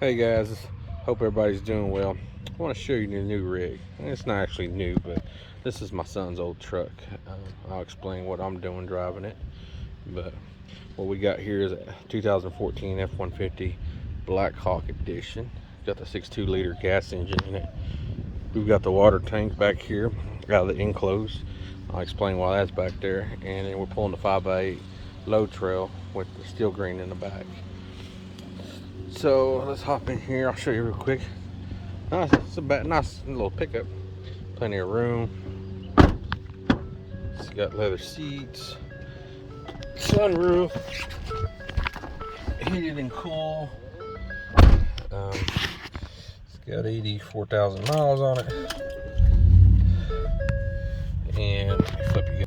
Hey guys, hope everybody's doing well. I want to show you the new rig. It's not actually new, but this is my son's old truck. I'll explain what I'm doing driving it. But what we got here is a 2014 F-150 Black Hawk Edition. Got the 6.2 liter gas engine in it. We've got the water tank back here out of the enclosed. I'll explain why that's back there. And then we're pulling the 5x8 load trail with the steel green in the back. So let's hop in here. I'll show you real quick. Nice, it's a nice little pickup. Plenty of room. It's got leather seats, sunroof, heated and cool. It's got 84,000 miles on it. And flip you.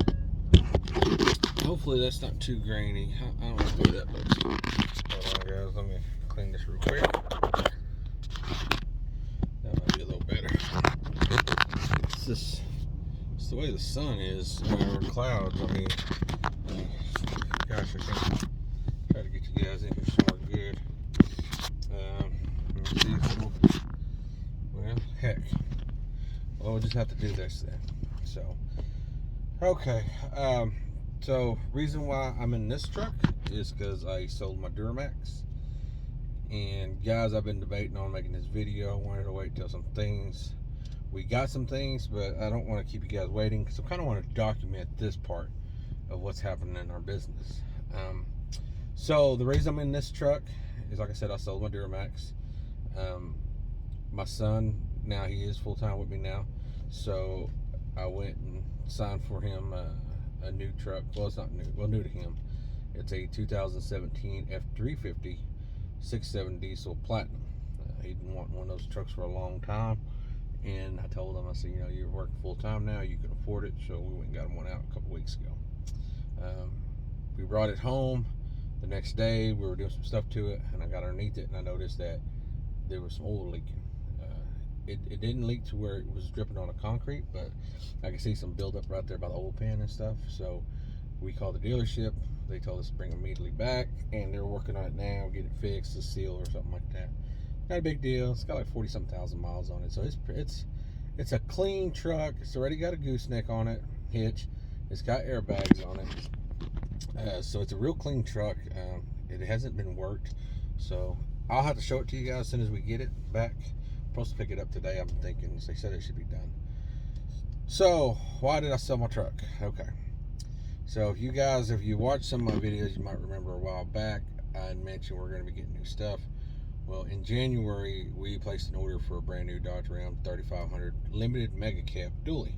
Hopefully that's not too grainy. I don't know the way that looks. Hold on, guys. Let me clean this real quick. That might be a little better. It's the way the sun is, or clouds. I mean, gosh, I can try to get you guys in here somewhere good. Let me see if well, heck. Well, we'll just have to do this then. So, okay. So reason why I'm in this truck is because I sold my Duramax. And guys, I've been debating on making this video. I wanted to wait till we got some things, but I don't want to keep you guys waiting because I kind of want to document this part of what's happening in our business. So the reason I'm in this truck is, like I said, I sold my Duramax. My son, now he is full-time with me now, so I went and signed for him a new truck. Well, it's not new, well, new to him. It's a 2017 F350 6.7 diesel Platinum. He'd been wanting one of those trucks for a long time, and I told him, I said, you know, you're working full time now, you can afford it. So we went and got him one out a couple weeks ago. We brought it home. The next day we were doing some stuff to it, and I got underneath it, and I noticed that there was some oil leaking. It didn't leak to where it was dripping on the concrete, but I could see some buildup right there by the oil pan and stuff. So we called the dealership. They told us to bring it immediately back, and they're working on it now, get it fixed, a seal or something like that. Not a big deal. It's got like 40-something thousand miles on it, so it's a clean truck. It's already got a gooseneck on it, hitch. It's got airbags on it, so it's a real clean truck. It hasn't been worked, so I'll have to show it to you guys as soon as we get it back. I'm supposed to pick it up today. I'm thinking they said it should be done. So why did I sell my truck? Okay. So if you watched some of my videos, you might remember a while back I had mentioned we're going to be getting new stuff. Well, in January, we placed an order for a brand new Dodge Ram 3500 Limited Mega Cab Dually.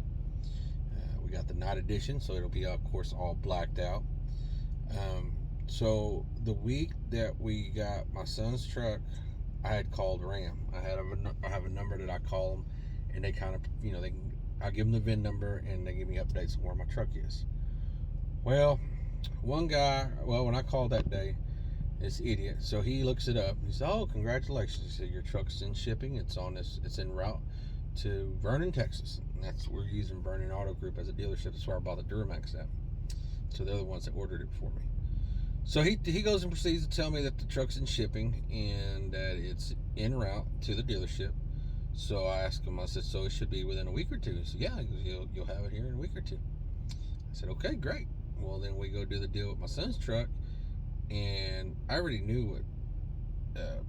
We got the night edition, so it'll be, of course, all blacked out. So the week that we got my son's truck, I had called Ram. I have a number that I call them, and they kind of, you know, I give them the VIN number, and they give me updates on where my truck is. Well, one guy, when I called that day, this idiot, so he looks it up. He said, "Oh, congratulations!" He said, "Your truck's in shipping. It's en route to Vernon, Texas." And we're using Vernon Auto Group as a dealership. That's where I bought the Duramax at. So they're the ones that ordered it for me. So he goes and proceeds to tell me that the truck's in shipping and that it's en route to the dealership. So I asked him, I said, "So it should be within a week or two?" He said, "Yeah." He goes, "You'll have it here in a week or two." I said, "Okay, great." Well, then we go do the deal with my son's truck, and I already knew what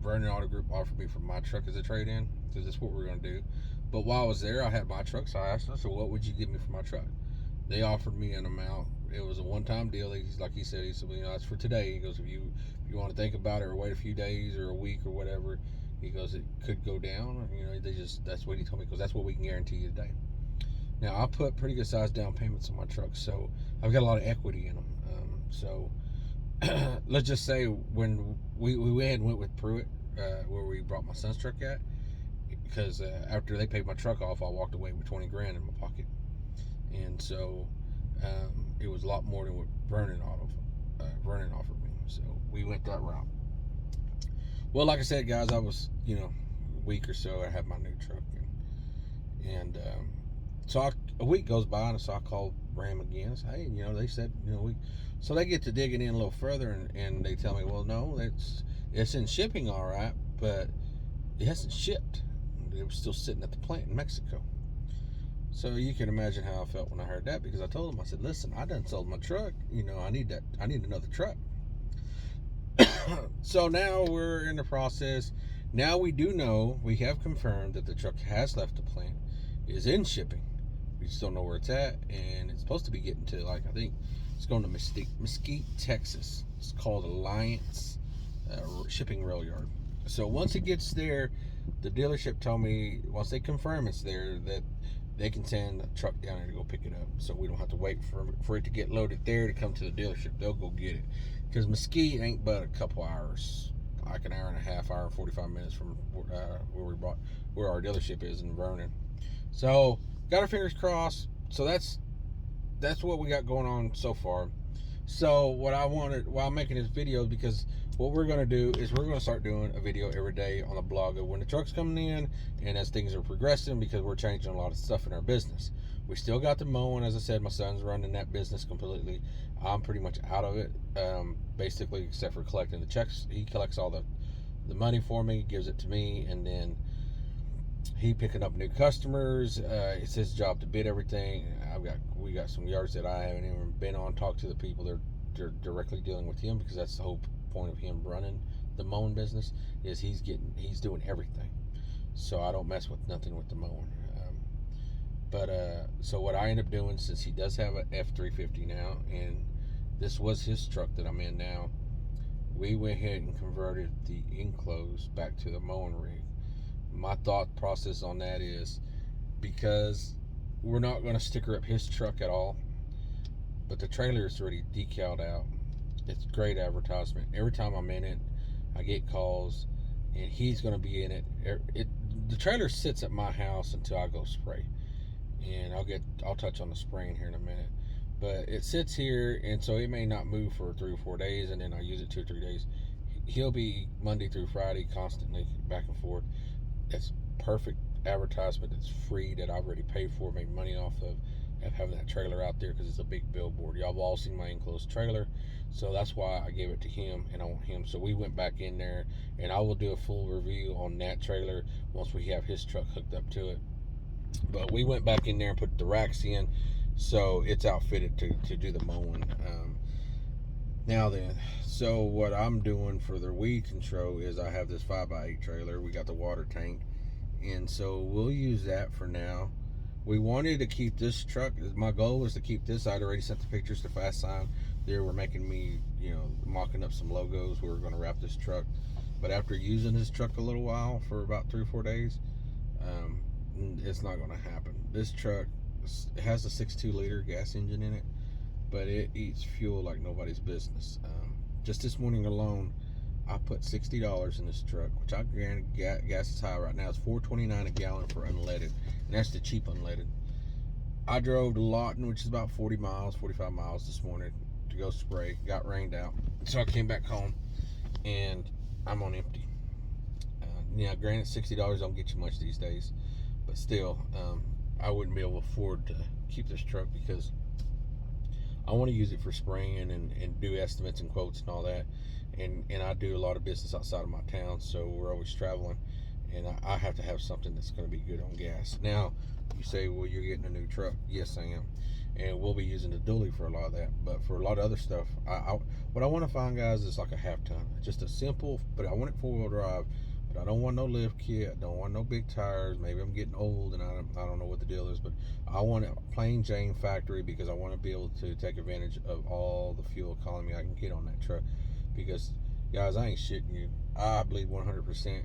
Vernon Auto Group offered me for my truck as a trade-in, because that's what we're going to do. But while I was there, I had my truck, so I asked them, "So what would you give me for my truck?" They offered me an amount. It was a one-time deal. Like he said, "Well, you know, that's for today." He goes, if you want to think about it or wait a few days or a week or whatever, he goes, it could go down. You know, that's what he told me, because that's what we can guarantee you today. Now, I put pretty good sized down payments on my truck, so I've got a lot of equity in them. So let's just say when we went and went with Pruitt, where we brought my son's truck at, because after they paid my truck off, I walked away with 20 grand in my pocket. And so it was a lot more than what Vernon offered me. So we went that route. Well, like I said, guys, I was, a week or so, I had my new truck. And so a week goes by, and so I called Ram again. I said, "Hey, they said, so they get to digging in a little further, and they tell me, well, no, it's in shipping, all right, but it hasn't shipped. It was still sitting at the plant in Mexico. So you can imagine how I felt when I heard that, because I told him, I said, listen, I done sold my truck. I need another truck. So now we're in the process. Now we have confirmed that the truck has left the plant, is in shipping. We just don't know where it's at, and it's supposed to be getting to, I think it's going to Mesquite, Texas. It's called Alliance Shipping Rail Yard. So once it gets there, the dealership told me once they confirm it's there, that they can send a truck down there to go pick it up, so we don't have to wait for it to get loaded there to come to the dealership. They'll go get it, because Mesquite ain't but a couple hours, like an hour and a half, hour and 45 minutes from where our dealership is in Vernon. So got our fingers crossed. So that's what we got going on so far. So what I wanted while making this video, because what we're going to do is we're going to start doing a video every day on the blog of when the truck's coming in and as things are progressing, because we're changing a lot of stuff in our business. We still got the mowing. As I said, my son's running that business completely. I'm pretty much out of it, basically, except for collecting the checks. He collects all the money for me, gives it to me, and then he picking up new customers. It's his job to bid everything. We got some yards that I haven't even been on, talked to the people. They're directly dealing with him, because that's the whole point of him running the mowing business, is he's doing everything. So I don't mess with nothing with the mowing. So what I end up doing, since he does have an F-350 now, and this was his truck that I'm in now, we went ahead and converted the enclose back to the mowing rig. My thought process on that is, because we're not going to sticker up his truck at all, but the trailer is already decaled out. It's great advertisement. Every time I'm in it, I get calls, and he's going to be in it. The trailer sits at my house until I go spray, and I'll touch on the spraying here in a minute. But it sits here, and so it may not move for 3 or 4 days, and then I use it 2 or 3 days. He'll be Monday through Friday constantly back and forth. That's perfect advertisement. That's free, that I've already paid for, made money off of having that trailer out there, because it's a big billboard. Y'all have all seen my enclosed trailer, so that's why I gave it to him, and I want him. So we went back in there, and I will do a full review on that trailer once we have his truck hooked up to it. But we went back in there and put the racks in, so it's outfitted to do the mowing. Now then, so what I'm doing for the weed control is I have this 5x8 trailer. We got the water tank, and so we'll use that for now. We wanted to keep this truck. My goal was to keep this. I'd already sent the pictures to Fast Sign. They were making me, mocking up some logos. We were going to wrap this truck, but after using this truck a little while, for about 3 or 4 days, it's not going to happen. This truck has a 6.2 liter gas engine in it, but it eats fuel like nobody's business. Just this morning alone, I put $60 in this truck, which I granted gas is high right now. It's $4.29 a gallon for unleaded, and that's the cheap unleaded. I drove to Lawton, which is about 45 miles this morning to go spray. Got rained out, so I came back home, and I'm on empty. Granted, $60 don't get you much these days, but still, I wouldn't be able to afford to keep this truck, because I want to use it for spraying and do estimates and quotes and all that. And I do a lot of business outside of my town, so we're always traveling, and I have to have something that's going to be good on gas. Now, you say, well, you're getting a new truck. Yes, I am. And we'll be using the dually for a lot of that. But for a lot of other stuff, what I want to find, guys, is like a half ton. Just a simple, but I want it 4-wheel drive. But I don't want no lift kit. I don't want no big tires. Maybe I'm getting old and I don't know what the deal is. But I want a plain Jane factory, because I want to be able to take advantage of all the fuel economy I can get on that truck. Because, guys, I ain't shitting you. I believe 100%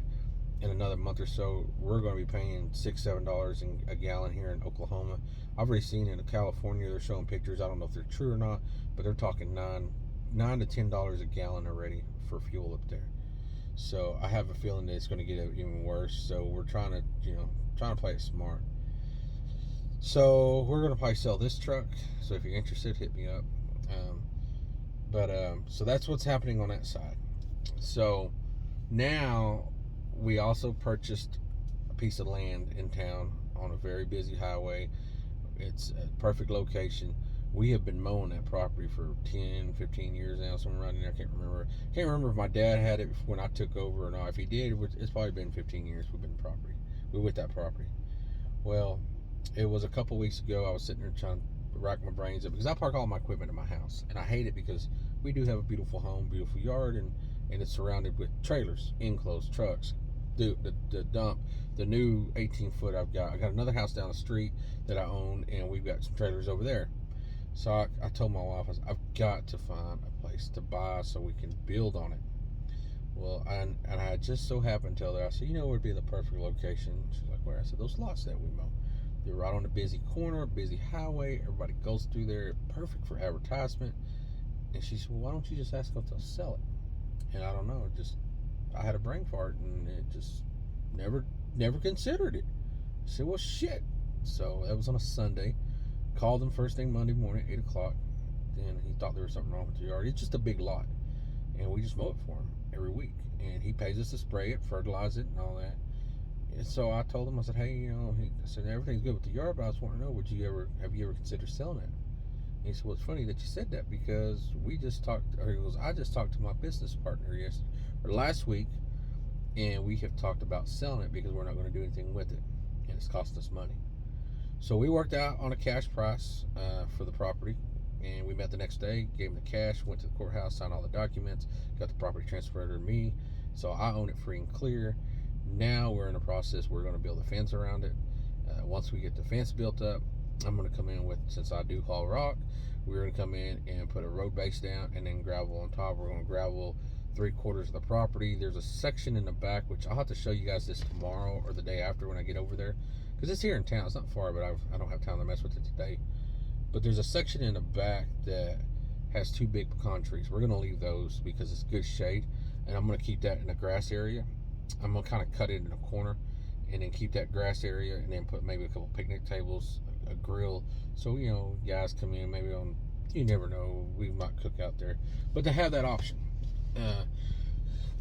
in another month or so, we're going to be paying $6-7 a gallon here in Oklahoma. I've already seen in California, they're showing pictures. I don't know if they're true or not, but they're talking $9 to $10 a gallon already for fuel up there. So I have a feeling that it's going to get even worse. So we're trying to play it smart. So we're going to probably sell this truck. So if you're interested, hit me up. So that's what's happening on that side. So now we also purchased a piece of land in town on a very busy highway. It's a perfect location. We have been mowing that property for 10, 15 years now, somewhere around there. I can't remember. Can't remember if my dad had it when I took over or not. If he did, it's probably been 15 years we've been property. We're with that property. Well, it was a couple weeks ago. I was sitting there trying to rack my brains up because I park all my equipment in my house, and I hate it because we do have a beautiful home, beautiful yard, and it's surrounded with trailers, enclosed trucks. The dump, the new 18-foot I got another house down the street that I own, and we've got some trailers over there. So I told my wife, I've got to find a place to buy so we can build on it. Well, and I just so happened to tell her, I said, you know, where would be the perfect location? She's like, where? I said, those lots that we mow. They're right on a busy corner, busy highway. Everybody goes through there. Perfect for advertisement. And she said, well, why don't you just ask them if they'll sell it? And I don't know, I had a brain fart, and it just never considered it. I said, well, shit. So that was on a Sunday. Called him first thing Monday morning, 8 o'clock. Then he thought there was something wrong with the yard. It's just a big lot, and we just mow it for him every week. And he pays us to spray it, fertilize it, and all that. And so I told him, I said, hey, you know, I said, everything's good with the yard, but I just want to know, have you ever considered selling it? And he said, well, it's funny that you said that because I just talked to my business partner last week, and we have talked about selling it because we're not going to do anything with it, and it's costing us money. So we worked out on a cash price for the property, and we met the next day, gave him the cash, went to the courthouse, signed all the documents, got the property transferred to me, so I own it free and clear. Now we're in a process, we're going to build a fence around it. Once we get the fence built up, I'm going to come in with, since I do haul rock, we're going to come in and put a road base down and then gravel on top. We're going to gravel 3/4 of the property. There's a section in the back, which I'll have to show you guys this tomorrow or the day after when I get over there, because it's here in town. It's not far, but I don't have time to mess with it today. But there's a section in the back that has 2 big pecan trees. We're going to leave those because it's good shade, and I'm going to keep that in the grass area. I'm going to kind of cut it in a corner and then keep that grass area, and then put maybe a couple picnic tables, a grill, so, you know, guys come in, maybe on, you never know, we might cook out there, but to have that option.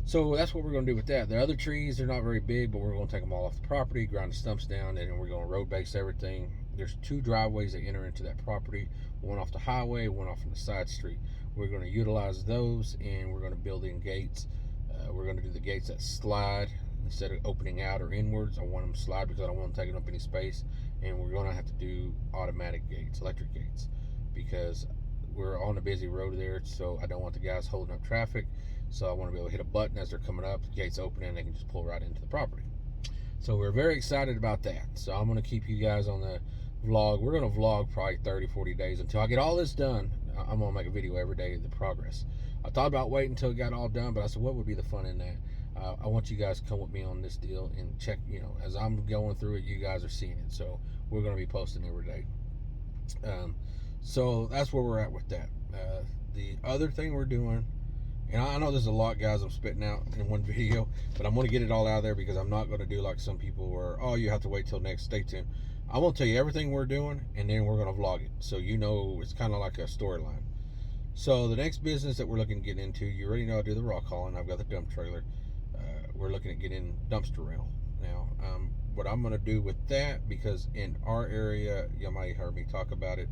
So that's what we're going to do with that. The other trees, they're not very big, but we're going to take them all off the property, grind the stumps down, and then we're going to road base everything. There's 2 driveways that enter into that property, one off the highway, one off from the side street. We're going to utilize those, and we're going to build in gates. We're going to do the gates that slide instead of opening out or inwards. I want them to slide because I don't want them taking up any space. And we're going to have to do automatic gates, electric gates, because we're on a busy road there, so I don't want the guys holding up traffic. So I want to be able to hit a button as they're coming up, the gates open, and they can just pull right into the property. So we're very excited about that. So I'm going to keep you guys on the vlog. We're going to vlog probably 30, 40 days until I get all this done. I'm going to make a video every day of the progress. I thought about waiting until it got all done, but I said, what would be the fun in that? I want you guys to come with me on this deal and check, you know, as I'm going through it, you guys are seeing it. So we're going to be posting every day. So that's where we're at with that. The other thing we're doing, and I know there's a lot, guys, I'm spitting out in one video, but I'm going to get it all out there because I'm not going to do like some people where, oh, you have to wait till next. Stay tuned. I'm going to tell you everything we're doing, and then we're going to vlog it. So you know it's kind of like a storyline. So the next business that we're looking to get into, you already know I do the rock hauling. I've got the dump trailer. We're looking at getting dumpster rental. Now, what I'm going to do with that, because in our area, you might have heard me talk about it,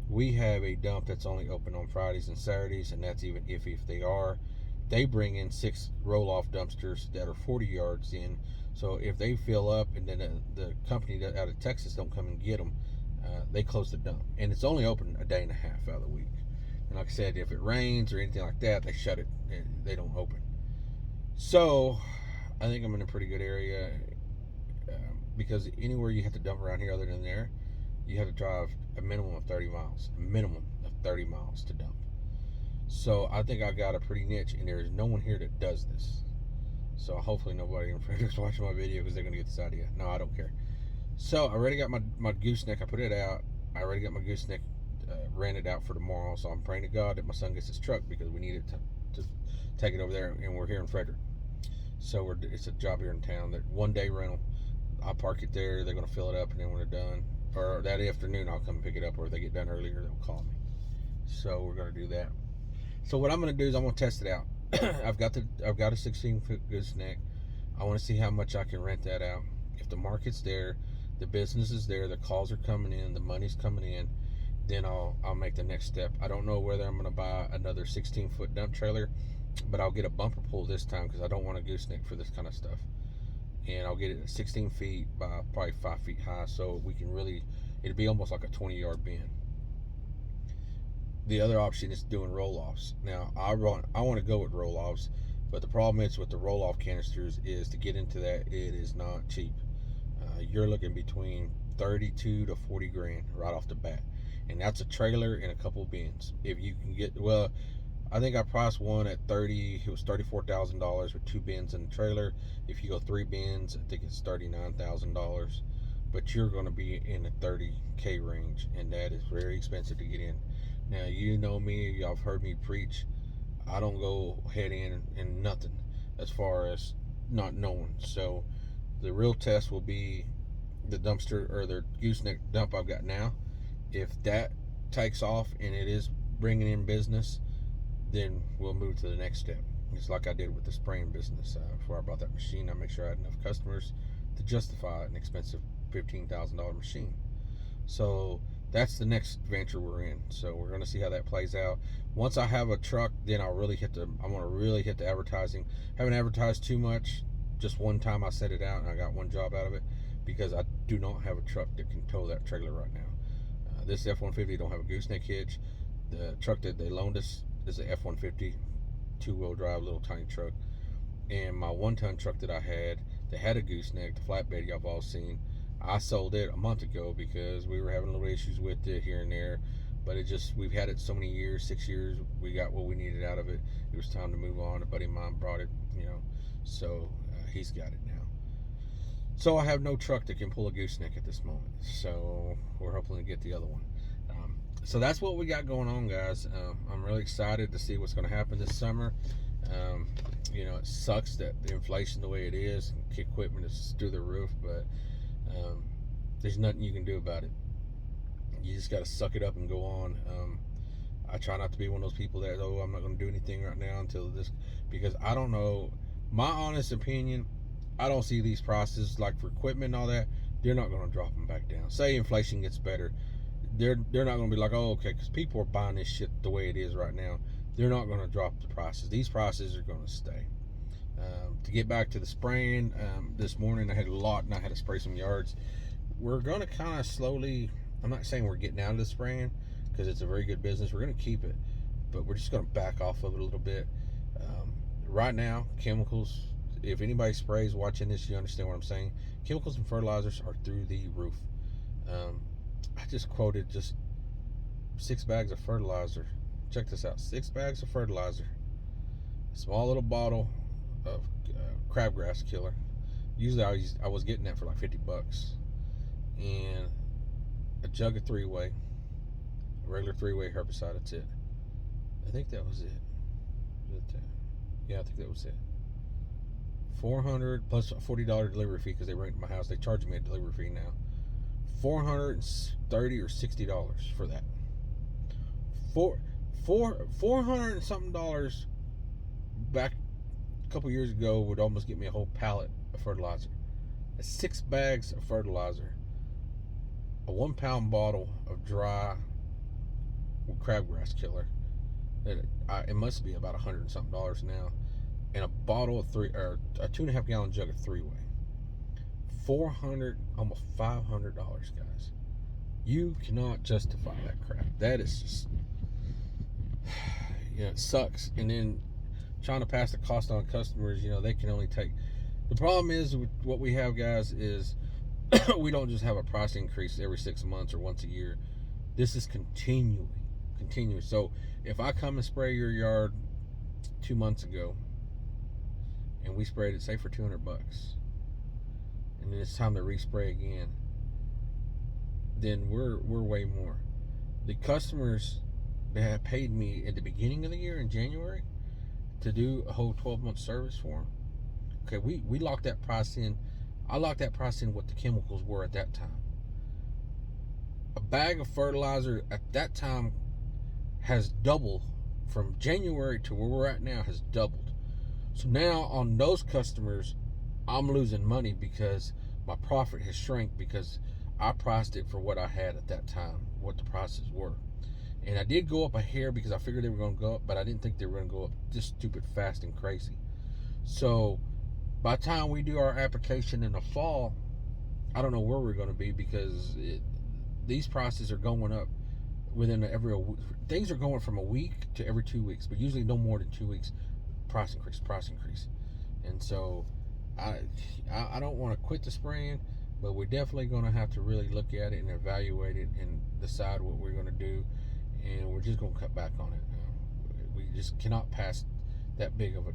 we have a dump that's only open on Fridays and Saturdays, and that's even iffy if they are. They bring in 6 roll-off dumpsters that are 40 yards in. So if they fill up and then the company out of Texas don't come and get them, they close the dump. And it's only open a day and a half out of the week. And like I said, if it rains or anything like that, they shut it. They don't open. So I think I'm in a pretty good area because anywhere you have to dump around here other than there, you have to drive a minimum of 30 miles. A minimum of 30 miles to dump. So I think I got a pretty niche, and there is no one here that does this. So hopefully nobody in Frederick's watching my video because they're going to get this idea. No, I don't care. So I already got my gooseneck. I put it out. I already got my gooseneck rented out for tomorrow. So I'm praying to God that my son gets his truck because we need it to take it over there, and we're here in Frederick. So it's a job here in town. That 1-day rental. I'll park it there. They're going to fill it up, and then when they're done, or that afternoon, I'll come pick it up. Or if they get done earlier, they'll call me. So we're going to do that. So what I'm going to do is I'm going to test it out. I've got a 16-foot gooseneck. I want to see how much I can rent that out. If the market's there, the business is there, the calls are coming in, the money's coming in, then I'll make the next step. I don't know whether I'm going to buy another 16-foot dump trailer, but I'll get a bumper pull this time because I don't want a gooseneck for this kind of stuff. And I'll get it at 16 feet by probably 5 feet high, so we can really, it'll be almost like a 20-yard bend. The other option is doing roll-offs. Now I want to go with roll-offs, but the problem is with the roll-off canisters is to get into that, it is not cheap. You're looking between 32 to 40 grand right off the bat, and that's a trailer and a couple bins. If you can get, well, I think I priced one at 30. It was $34,000 with 2 bins in the trailer. If you go 3 bins, I think it's $39,000. But you're going to be in the 30K range, and that is very expensive to get in. Now, you know me, y'all have heard me preach. I don't go head in and nothing as far as not knowing. So the real test will be the dumpster or the gooseneck dump I've got now. If that takes off and it is bringing in business, then we'll move to the next step. It's like I did with the spraying business. Before I bought that machine, I make sure I had enough customers to justify an expensive $15,000 machine. So that's the next venture we're in. So we're going to see how that plays out. Once I have a truck, then I'm going to really hit the advertising. Haven't advertised too much. Just one time I set it out and I got one job out of it because I do not have a truck that can tow that trailer right now. This F-150 don't have a gooseneck hitch. The truck that they loaned us is a F-150, 2-wheel drive, little tiny truck. And my 1-ton truck that I had, that had a gooseneck, the flatbed y'all have all seen, I sold it a month ago because we were having little issues with it here and there. But we've had it so many years, 6 years, we got what we needed out of it. It was time to move on. A buddy of mine brought it, so he's got it now. So I have no truck that can pull a gooseneck at this moment. So we're hoping to get the other one. So that's what we got going on, guys. I'm really excited to see what's going to happen this summer. It sucks that the inflation the way it is, equipment is through the roof, but there's nothing you can do about it. You just got to suck it up and go on. I try not to be one of those people that, I'm not going to do anything right now until this, because I don't know. My honest opinion, I don't see these prices, like for equipment and all that, they're not going to drop them back down. Say inflation gets better, they're not going to be like, okay, because people are buying this shit the way it is right now. They're not going to drop the prices. These prices are going to stay. To get back to the spraying, this morning I had a lot and I had to spray some yards. We're going to kind of slowly, I'm not saying we're getting out of the spraying because it's a very good business. We're going to keep it, but we're just going to back off of it a little bit. Right now, chemicals, if anybody sprays watching this, you understand what I'm saying. Chemicals and fertilizers are through the roof. I just quoted just 6 bags of fertilizer. Check this out, 6 bags of fertilizer, a small little bottle of crabgrass killer. Usually I was getting that for like $50, and a jug of 3-way, a regular 3-way herbicide. That's it. I think that was it. Yeah, I think that was it. $400 plus a $40 delivery fee because they rented my house. They charge me a delivery fee now. $430 or $60 for that. $400 and something back a couple years ago would almost get me a whole pallet of fertilizer. 6 bags of fertilizer, a 1-pound bottle of dry crabgrass killer. It must be about $100 and something now, and a bottle of a 2.5 gallon jug of 3-way. $400, almost $500, guys. You cannot justify that crap. That is just, it sucks. And then trying to pass the cost on customers, they can only take. The problem is with what we have, guys, is we don't just have a price increase every 6 months or once a year. This is continuous. So if I come and spray your yard 2 months ago and we sprayed it, say, for $200, and then it's time to respray again, then we're way more. The customers that have paid me at the beginning of the year in January to do a whole 12-month service for them, okay, we locked that price in. I locked that price in what the chemicals were at that time. A bag of fertilizer at that time has doubled from January to where we're at now, has doubled. So now on those customers, I'm losing money because my profit has shrank because I priced it for what I had at that time, what the prices were. And I did go up a hair because I figured they were going to go up, but I didn't think they were going to go up just stupid fast and crazy. So by the time we do our application in the fall, I don't know where we're going to be, because these prices are going up within things are going from a week to every 2 weeks, but usually no more than 2 weeks. Price increase. And so I don't want to quit the spraying, but we're definitely going to have to really look at it and evaluate it and decide what we're going to do, and we're just going to cut back on it. We just cannot pass that big of a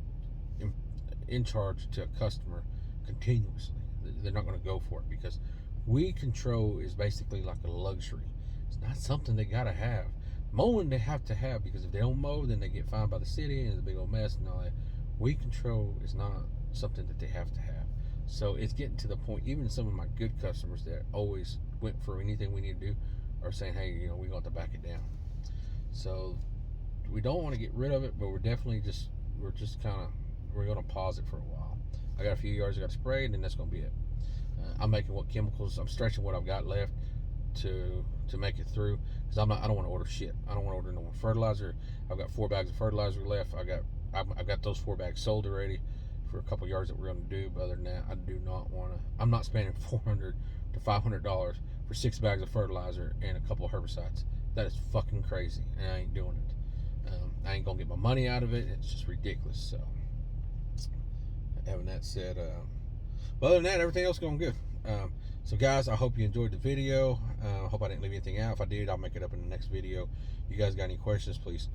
in charge to a customer continuously. They're not going to go for it, because weed control is basically like a luxury. It's not something they got to have. Mowing they have to have, because if they don't mow, then they get fined by the city and it's a big old mess and all that. Weed control is not something that they have to have. So it's getting to the point, even some of my good customers that always went for anything we need to do are saying, hey, we're going to have to back it down. So we don't want to get rid of it, but we're definitely we're going to pause it for a while. I got a few yards I got to spray, and then that's going to be it. I'm making I'm stretching what I've got left to make it through, because I don't want to order shit. I don't want to order no more fertilizer. I've got 4 bags of fertilizer left. I've got those 4 bags sold already for a couple yards that we're going to do. But other than that, I do not want to. I'm not spending $400 to $500 for 6 bags of fertilizer and a couple of herbicides. That is fucking crazy, and I ain't doing it. I ain't gonna get my money out of it. It's just ridiculous. So, having that said, but other than that, everything else going good. So guys, I hope you enjoyed the video. I hope I didn't leave anything out. If I did, I'll make it up in the next video. You guys got any questions, please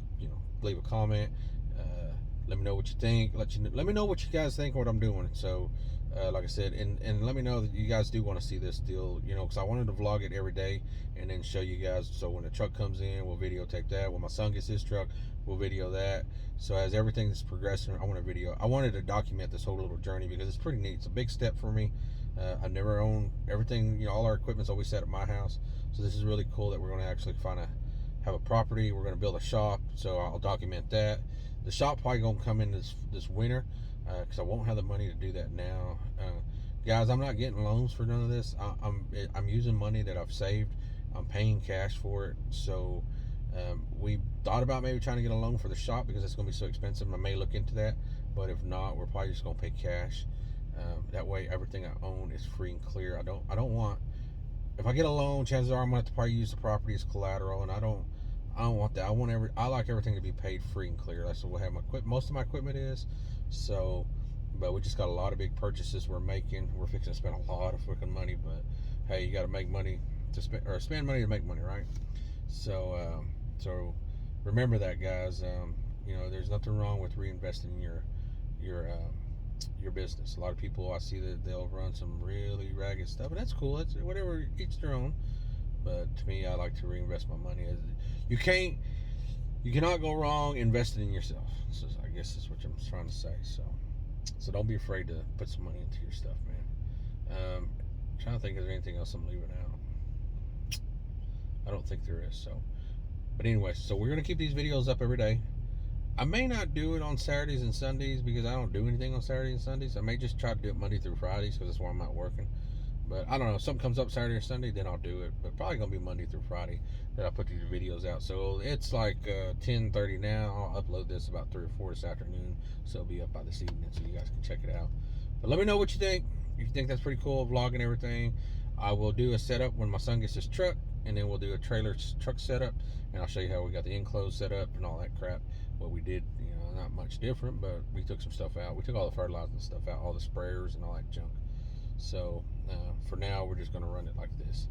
leave a comment. Let me know what you think. Let me know what you guys think of what I'm doing. So like I said, and let me know that you guys do want to see this deal, because I wanted to vlog it every day and then show you guys. So when the truck comes in, we'll videotape that. When my son gets his truck, we'll video that. So as everything is progressing, I wanted to document this whole little journey, because it's pretty neat. It's a big step for me. I never owned everything, all our equipment's always set at my house. So this is really cool that we're going to actually have a property. We're going to build a shop, so I'll document that. The shop probably going to come in this winter, because I won't have the money to do that now. Guys, I'm not getting loans for none of this. I'm using money that I've saved. I'm paying cash for it. So we thought about maybe trying to get a loan for the shop, because it's going to be so expensive. I may look into that, but if not, we're probably just going to pay cash. That way everything I own is free and clear. I don't want, if I get a loan, chances are I'm gonna have to probably use the property as collateral, and I don't want that. I like everything to be paid free and clear. That's what most of my equipment is. So, but we just got a lot of big purchases we're making. We're fixing to spend a lot of freaking money, but hey, you got to make money to spend money to make money, right? So remember that, guys. There's nothing wrong with reinvesting in your business. A lot of people, I see that they'll run some really ragged stuff, and that's cool. It's whatever, each their own. But to me, I like to reinvest my money. You cannot go wrong investing in yourself. So I guess that's what I'm trying to say. So don't be afraid to put some money into your stuff, man. I'm trying to think, is there anything else I'm leaving out? I don't think there is. But anyway, so we're gonna keep these videos up every day. I may not do it on Saturdays and Sundays, because I don't do anything on Saturdays and Sundays. I may just try to do it Monday through Fridays, because that's why I'm not working. But I don't know, if something comes up Saturday or Sunday, then I'll do it. But probably gonna be Monday through Friday that I put these videos out. So it's like 10:30 now. I'll upload this about 3 or 4 this afternoon, so it'll be up by this evening, so you guys can check it out. But let me know what you think. If you think that's pretty cool, vlogging everything. I will do a setup when my son gets his truck, and then we'll do a trailer truck setup, and I'll show you how we got the enclosed set up and all that crap. What we did, not much different, but we took some stuff out. We took all the fertilizer and stuff out, all the sprayers and all that junk. So for now, we're just going to run it like this.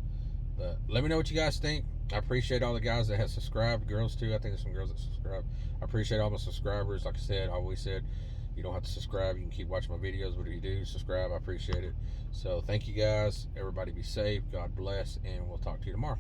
But let me know what you guys think. I appreciate all the guys that have subscribed, girls too. I think there's some girls that subscribe. I appreciate all my subscribers. Like I said, I always said, you don't have to subscribe. You can keep watching my videos. But if you do subscribe, I appreciate it. So thank you guys. Everybody be safe. God bless. And we'll talk to you tomorrow.